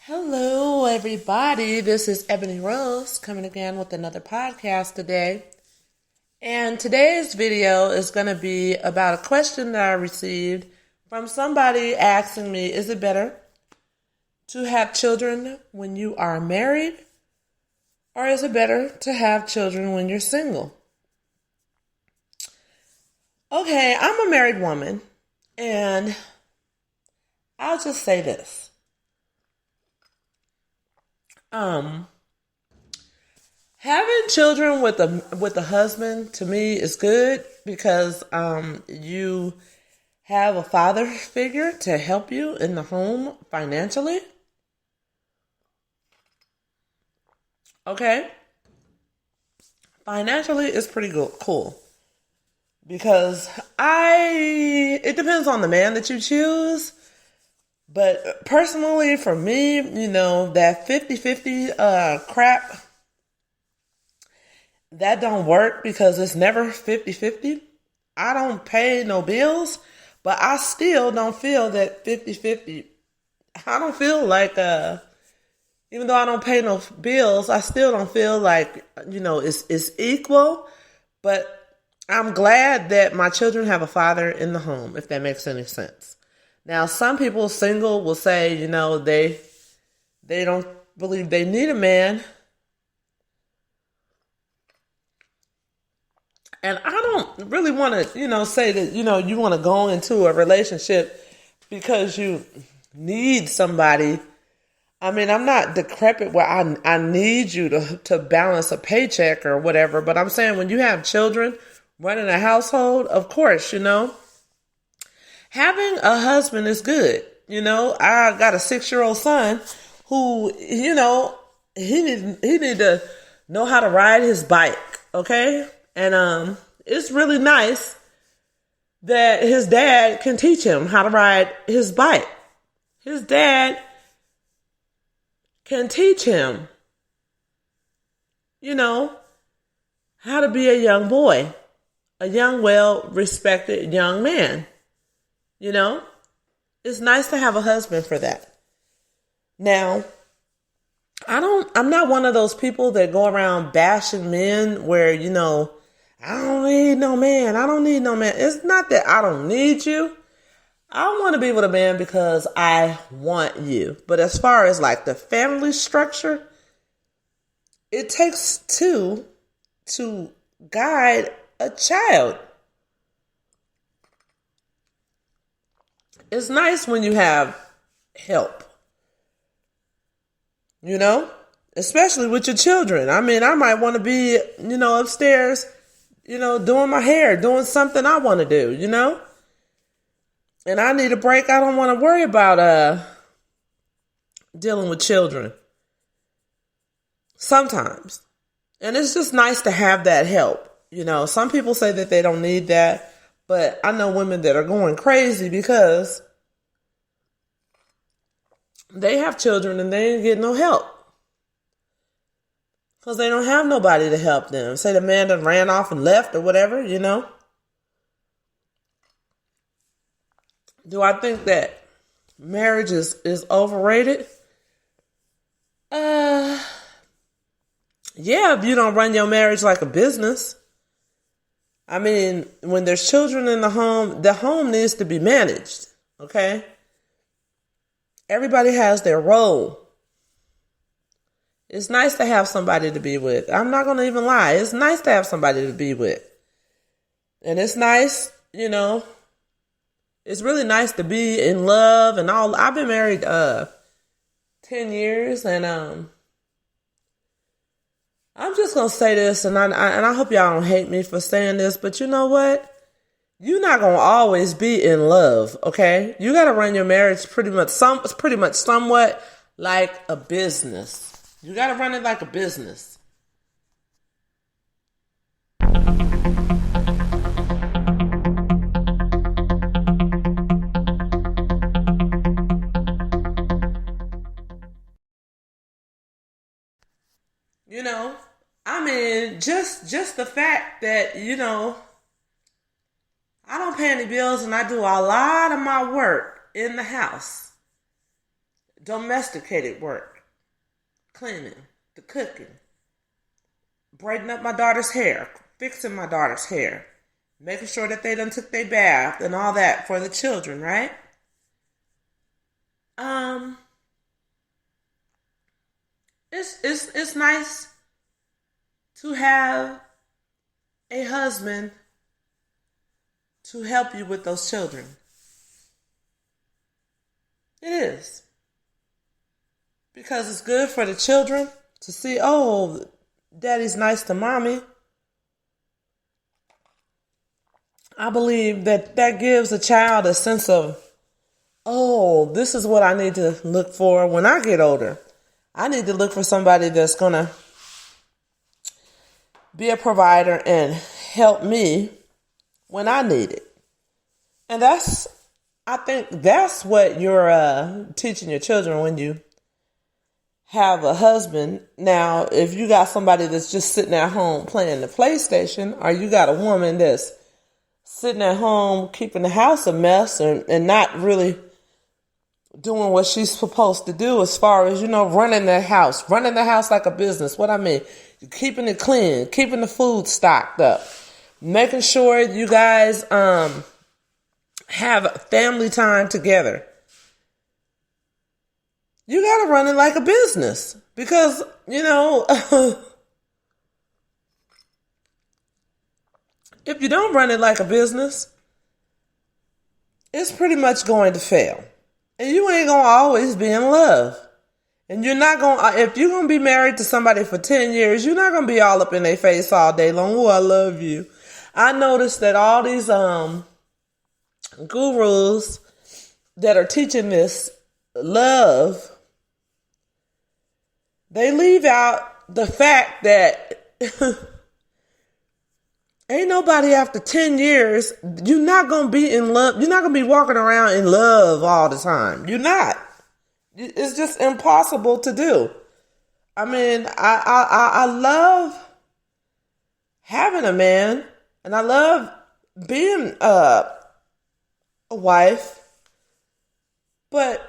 Hello, everybody. This is Ebony Rose coming again with another podcast today. And today's video is going to be about a question that I received from somebody asking me, is it better to have children when you are married, or is it better to have children when you're single? Okay, I'm a married woman, and I'll just say this. Having children with a husband to me is good because you have a father figure to help you in the home financially. Okay, financially it's pretty cool because it depends on the man that you choose. But personally, for me, that 50-50 crap, that don't work because it's never 50-50. I don't pay no bills, but I still don't feel that 50-50. I don't feel like, even though I don't pay no bills, I still don't feel like, it's equal. But I'm glad that my children have a father in the home, if that makes any sense. Now, some people single will say, they don't believe they need a man. And I don't really want to, say that, you want to go into a relationship because you need somebody. I mean, I'm not decrepit where I need you to balance a paycheck or whatever. But I'm saying when you have children running a household, of course, having a husband is good. I got a 6-year-old son who, he need to know how to ride his bike. Okay. And, it's really nice that his dad can teach him how to ride his bike. His dad can teach him, how to be a young boy, a young, well-respected young man. It's nice to have a husband for that. Now, I'm not one of those people that go around bashing men where, I don't need no man. I don't need no man. It's not that I don't need you. I want to be with a man because I want you. But as far as like the family structure, it takes two to guide a child. It's nice when you have help, especially with your children. I mean, I might want to be, upstairs, doing my hair, doing something I want to do, and I need a break. I don't want to worry about dealing with children sometimes. And it's just nice to have that help. Some people say that they don't need that. But I know women that are going crazy because they have children and they ain't getting no help. Because they don't have nobody to help them. Say the man done ran off and left or whatever, Do I think that marriage is overrated? Yeah, if you don't run your marriage like a business. I mean, when there's children in the home needs to be managed, okay? Everybody has their role. It's nice to have somebody to be with. I'm not going to even lie. It's nice to have somebody to be with. And it's nice, it's really nice to be in love and all. I've been married 10 years and I'm just going to say this, and I hope y'all don't hate me for saying this, but you know what? You're not going to always be in love, okay? You got to run your marriage pretty much somewhat like a business. You got to run it like a business. I mean, just the fact that, I don't pay any bills and I do a lot of my work in the house. domesticated work, cleaning, the cooking, braiding up my daughter's hair, fixing my daughter's hair, making sure that they done took their bath and all that for the children, right? Um, it's nice to have a husband to help you with those children. It is. Because it's good for the children to see, oh, daddy's nice to mommy. I believe that that gives a child a sense of, oh, this is what I need to look for when I get older. I need to look for somebody that's going to be a provider and help me when I need it. And I think that's what you're teaching your children when you have a husband. Now, if you got somebody that's just sitting at home playing the PlayStation, or you got a woman that's sitting at home keeping the house a mess and not really doing what she's supposed to do as far as, running the house like a business. What I mean, keeping it clean, keeping the food stocked up, making sure you guys have family time together. You got to run it like a business because, if you don't run it like a business, it's pretty much going to fail. And you ain't going to always be in love. And you're not going to, if you're going to be married to somebody for 10 years, you're not going to be all up in their face all day long. Oh, I love you. I noticed that all these gurus that are teaching this love, they leave out the fact that ain't nobody after 10 years, you're not going to be in love. You're not going to be walking around in love all the time. You're not. It's just impossible to do. I mean, I love having a man and I love being a wife, but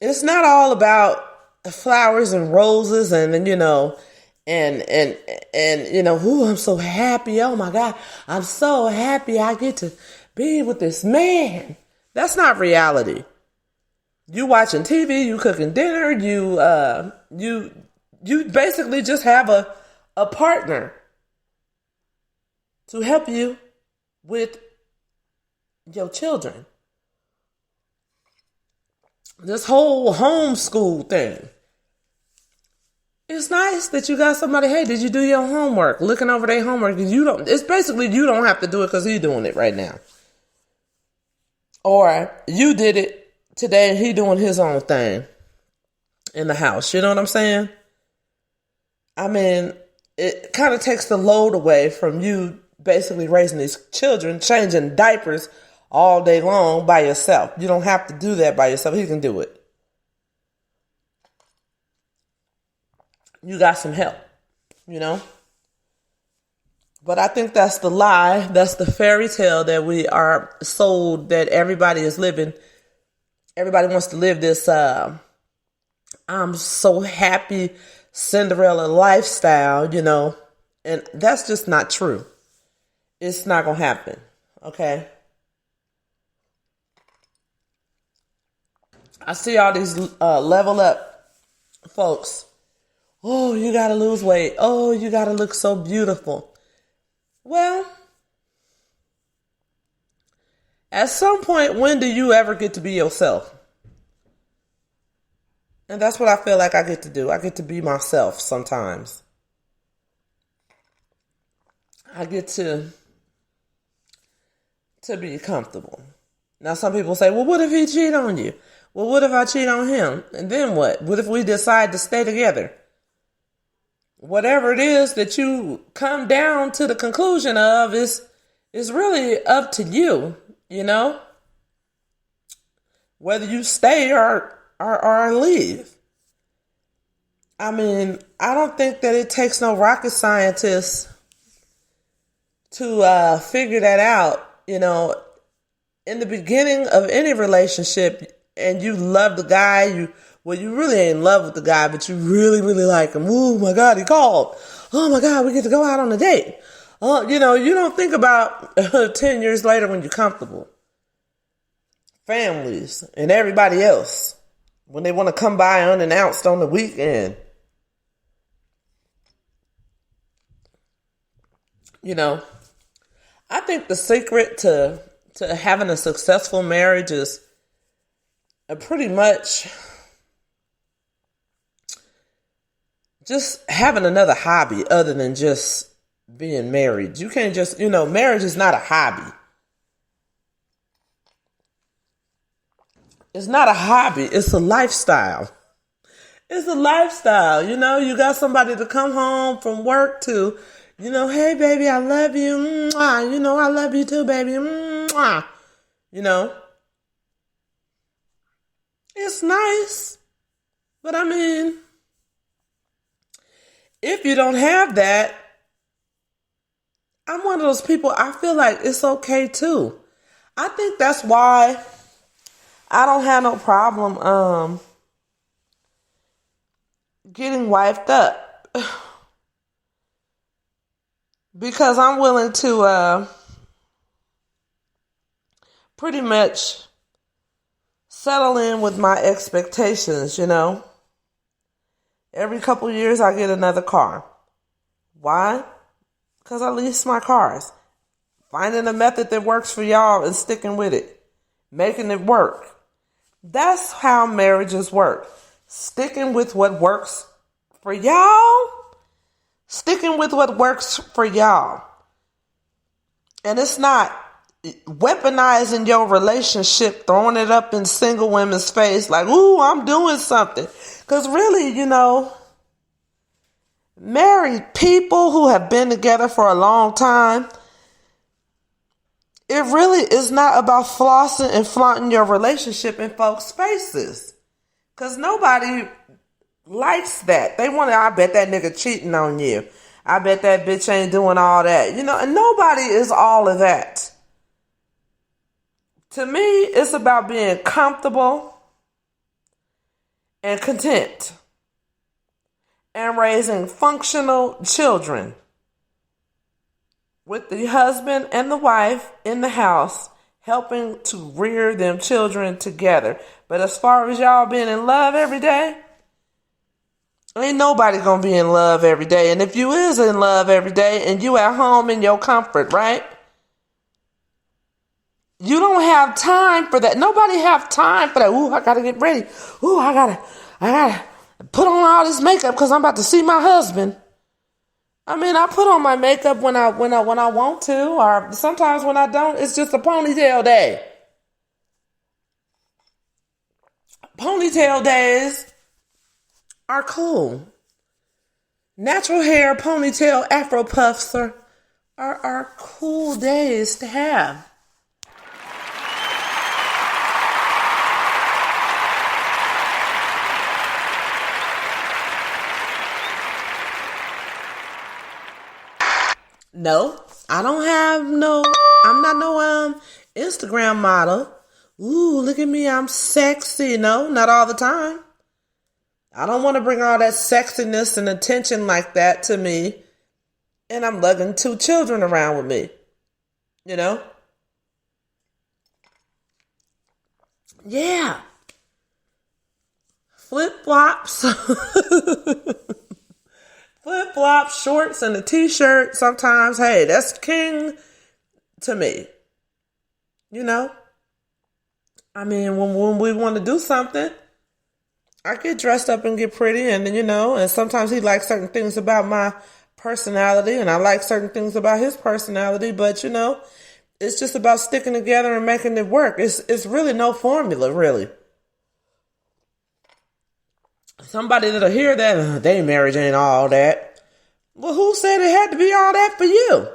it's not all about flowers and roses and ooh, I'm so happy. Oh my God, I'm so happy I get to be with this man. That's not reality. You watching TV, you cooking dinner, you basically just have a partner to help you with your children. This whole homeschool thing. It's nice that you got somebody, hey, did you do your homework? Looking over their homework. It's basically you don't have to do it because he's doing it right now. Or you did it today and he doing his own thing in the house. You know what I'm saying? I mean, it kind of takes the load away from you basically raising these children, changing diapers all day long by yourself. You don't have to do that by yourself. He can do it. You got some help, But I think that's the lie. That's the fairy tale that we are sold, that everybody is living. Everybody wants to live this I'm so happy Cinderella lifestyle, and that's just not true. It's not going to happen, okay? I see all these level up folks. Oh, you got to lose weight. Oh, you got to look so beautiful. Well, at some point, when do you ever get to be yourself? And that's what I feel like I get to do. I get to be myself sometimes. I get to be comfortable. Now, some people say, well, what if he cheat on you? Well, what if I cheat on him? And then what? What if we decide to stay together? Whatever it is that you come down to the conclusion of is really up to you, whether you stay or leave. I mean, I don't think that it takes no rocket scientist to figure that out. In the beginning of any relationship, and you love the guy, you Well, you really ain't in love with the guy, but you really, really like him. Oh my God, he called. Oh my God, we get to go out on a date. You don't think about 10 years later when you're comfortable. Families and everybody else, when they want to come by unannounced on the weekend. I think the secret to having a successful marriage is pretty much just having another hobby other than just being married. You can't just, marriage is not a hobby. It's not a hobby. It's a lifestyle. It's a lifestyle. You got somebody to come home from work to, hey, baby, I love you. Mwah. I love you too, baby. Mwah. It's nice. But I mean, if you don't have that, I'm one of those people, I feel like it's okay too. I think that's why I don't have no problem getting wifed up. Because I'm willing to pretty much settle in with my expectations, Every couple years I get another car. Why? Because I lease my cars. Finding a method that works for y'all and sticking with it. Making it work. That's how marriages work. Sticking with what works for y'all. Sticking with what works for y'all. And it's not weaponizing your relationship, throwing it up in single women's face like, ooh, I'm doing something. Because really, married people who have been together for a long time, it really is not about flossing and flaunting your relationship in folks' faces. Because nobody likes that. They want to, I bet that nigga cheating on you. I bet that bitch ain't doing all that. And nobody is all of that. To me, it's about being comfortable and content and raising functional children with the husband and the wife in the house, helping to rear them children together. But as far as y'all being in love every day, ain't nobody gonna be in love every day. And if you is in love every day and you at home in your comfort, right? You don't have time for that. Nobody have time for that. Ooh, I gotta get ready. Ooh, I gotta put on all this makeup because I'm about to see my husband. I mean, I put on my makeup when I want to, or sometimes when I don't. It's just a ponytail day. Ponytail days are cool. Natural hair, ponytail, afro puffs are cool days to have. No, I don't have I'm not no Instagram model. Ooh, look at me, I'm sexy. No, not all the time. I don't want to bring all that sexiness and attention like that to me. And I'm lugging 2 children around with me. Yeah. Flip-flops. Flip-flops, shorts, and a t-shirt sometimes. Hey, that's king to me. I mean, when we want to do something, I get dressed up and get pretty, and and sometimes he likes certain things about my personality, and I like certain things about his personality, but it's just about sticking together and making it work. It's really no formula, really. Somebody that'll hear that, they marriage ain't all that. Well, who said it had to be all that for you?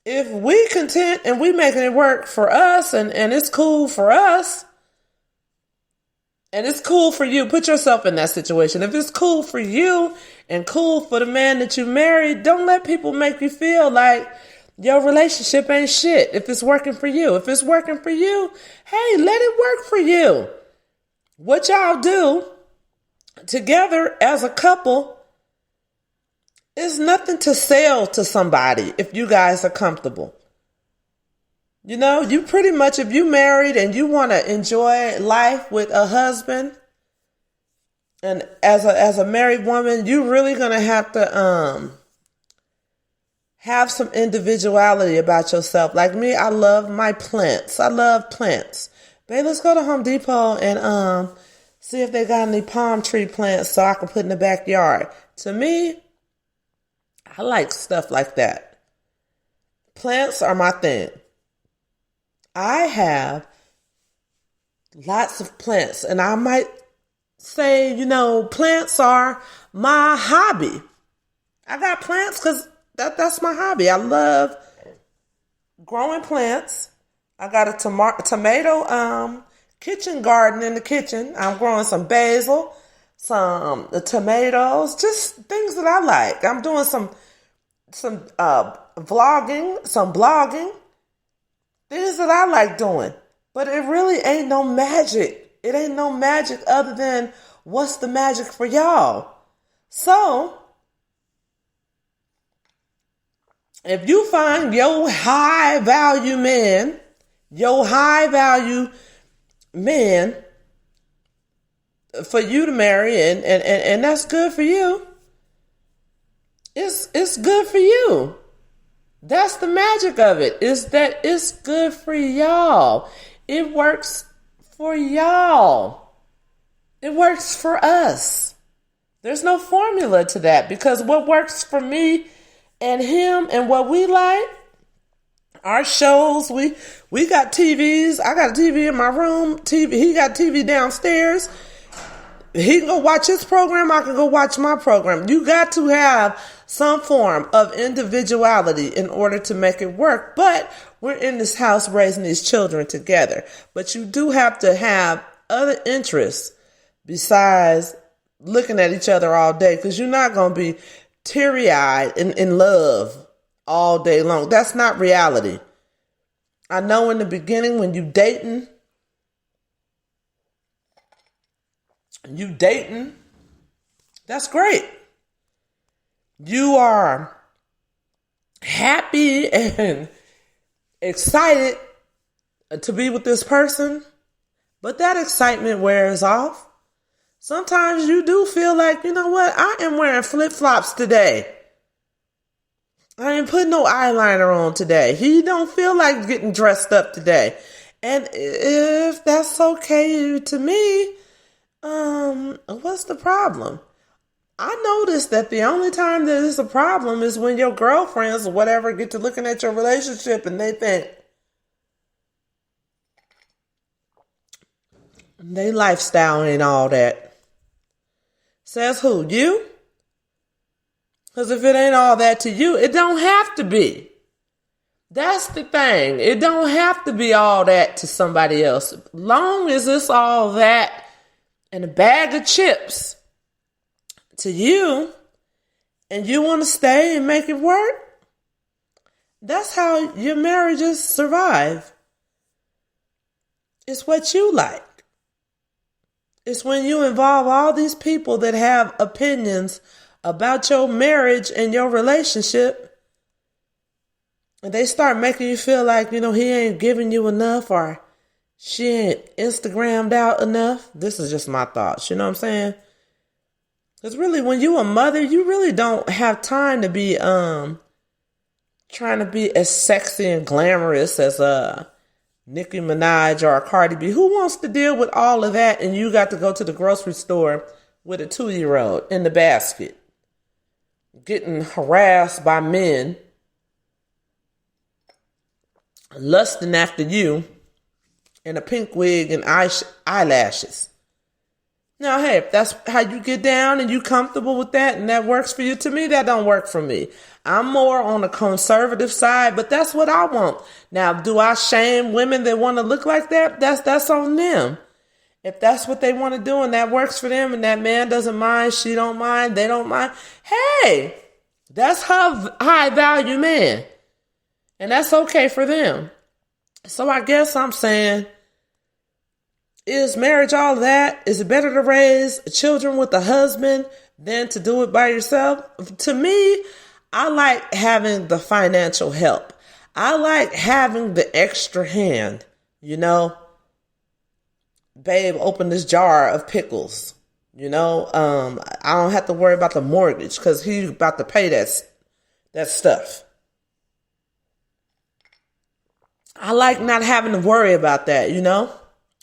If we content and we making it work for us and it's cool for us, and it's cool for you, put yourself in that situation. If it's cool for you and cool for the man that you married, don't let people make you feel like your relationship ain't shit if it's working for you. If it's working for you, hey, let it work for you. What y'all do together as a couple is nothing to sell to somebody if you guys are comfortable. You know, you pretty much, if you married and you want to enjoy life with a husband, and as a married woman, you really gonna have to have some individuality about yourself. Like me, I love my plants. I love plants. Babe, let's go to Home Depot and see if they got any palm tree plants so I can put in the backyard. To me, I like stuff like that. Plants are my thing. I have lots of plants, and I might say, you know, plants are my hobby. I got plants because that's my hobby. I love growing plants. I got a tomato kitchen garden in the kitchen. I'm growing some basil, some tomatoes, just things that I like. I'm doing some vlogging, some blogging, things that I like doing. But it really ain't no magic. It ain't no magic other than what's the magic for y'all. So, if you find your high value man for you to marry, and that's good for you, it's good for you. That's the magic of it, is that it's good for y'all. It works for y'all. It works for us. There's no formula to that, because what works for me and him and what we like, our shows, we got TVs. I got a TV in my room. He got TV downstairs. He can go watch his program. I can go watch my program. You got to have some form of individuality in order to make it work. But we're in this house raising these children together. But you do have to have other interests besides looking at each other all day, because you're not going to be teary-eyed in love all day long. That's not reality. I know in the beginning when you dating, that's great. You are happy and excited to be with this person, but that excitement wears off. Sometimes you do feel like, you know what, I am wearing flip-flops today. I ain't putting no eyeliner on today. He don't feel like getting dressed up today. And if that's okay to me, what's the problem? I noticed that the only time that it's a problem is when your girlfriends or whatever get to looking at your relationship and they think they lifestyle ain't all that. Says who? You? Because if it ain't all that to you, it don't have to be. That's the thing. It don't have to be all that to somebody else. Long as it's all that and a bag of chips to you, and you want to stay and make it work, that's how your marriages survive. It's what you like. It's when you involve all these people that have opinions about your marriage and your relationship, and they start making you feel like, you know, he ain't giving you enough, or she ain't Instagrammed out enough. This is just my thoughts, you know what I'm saying? Because really, when you a mother, you really don't have time to be trying to be as sexy and glamorous as Nicki Minaj or Cardi B. Who wants to deal with all of that, and you got to go to the grocery store with a 2-year-old in the basket, getting harassed by men, lusting after you, in a pink wig and eyelashes. Now, hey, if that's how you get down and you comfortable with that and that works for you, to me, that don't work for me. I'm more on the conservative side, but that's what I want. Now, do I shame women that want to look like that? That's on them. If that's what they want to do and that works for them and that man doesn't mind, she don't mind, they don't mind, hey, that's her high value man. And that's okay for them. So I guess I'm saying Is marriage all that? Is it better to raise children with a husband than to do it by yourself? To me, I like having the financial help. I like having the extra hand, you know. Babe, open this jar of pickles. I don't have to worry about the mortgage because he's about to pay that stuff. I like not having to worry about that,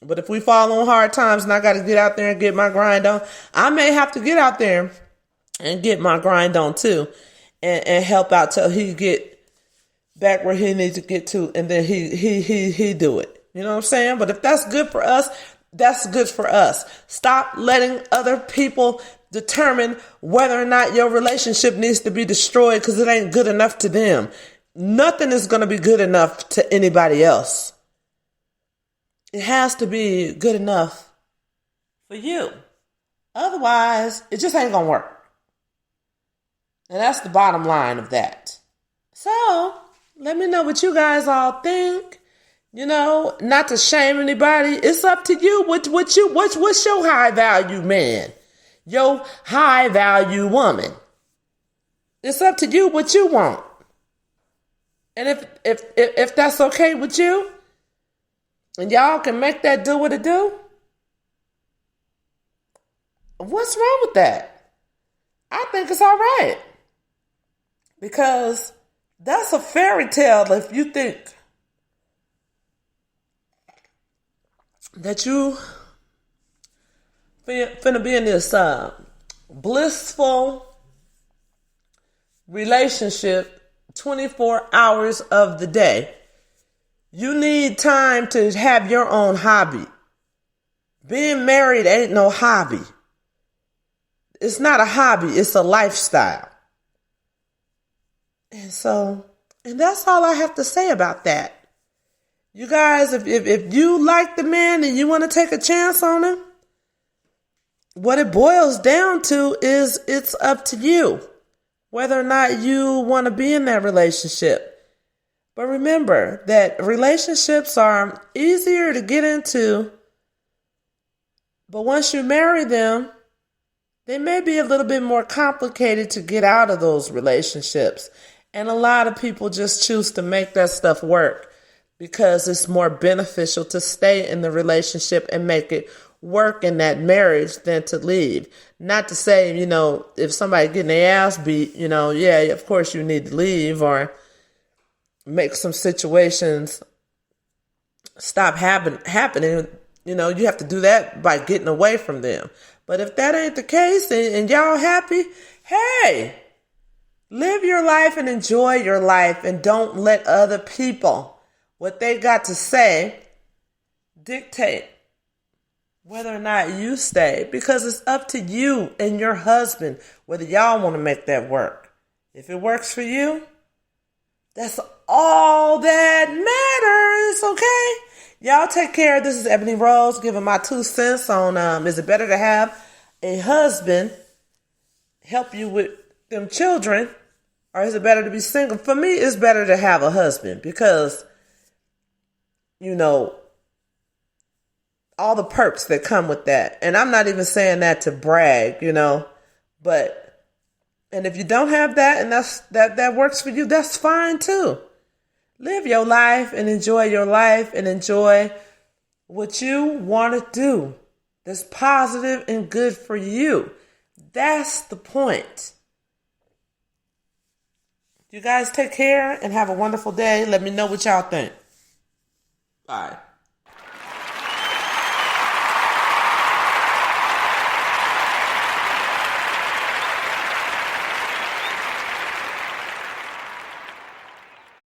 But if we fall on hard times and I got to get out there and get my grind on, I may have to get out there and get my grind on too, and help out till he get back where he needs to get to, and then he do it. You know what I'm saying? But if that's good for us, that's good for us. Stop letting other people determine whether or not your relationship needs to be destroyed because it ain't good enough to them. Nothing is going to be good enough to anybody else. It has to be good enough for you. Otherwise, it just ain't going to work. And that's the bottom line of that. So, let me know what you guys all think. Not to shame anybody. It's up to you. What's your high value man? Your high value woman. It's up to you what you want. And if that's okay with you, and y'all can make that do what it do, what's wrong with that? I think it's all right. Because that's a fairy tale if you think that you finna be in this blissful relationship 24 hours of the day. You need time to have your own hobby. Being married ain't no hobby. It's not a hobby, it's a lifestyle. And that's all I have to say about that. You guys, if you like the man and you want to take a chance on him, what it boils down to is it's up to you whether or not you want to be in that relationship. But remember that relationships are easier to get into, but once you marry them, they may be a little bit more complicated to get out of those relationships. And a lot of people just choose to make that stuff work because it's more beneficial to stay in the relationship and make it work in that marriage than to leave. Not to say, if somebody getting their ass beat, yeah, of course you need to leave or make some situations stop happening. You have to do that by getting away from them. But if that ain't the case and y'all happy, hey, live your life and enjoy your life and don't let other people, what they got to say, dictate whether or not you stay, because it's up to you and your husband whether y'all want to make that work. If it works for you, that's all that matters, okay? Y'all take care. This is Ebony Rose giving my 2 cents on is it better to have a husband help you with them children, or is it better to be single? For me, it's better to have a husband because, all the perks that come with that. And I'm not even saying that to brag, but, and if you don't have that and that works for you, that's fine too. Live your life and enjoy your life and enjoy what you want to do that's positive and good for you. That's the point. You guys take care and have a wonderful day. Let me know what y'all think. Bye.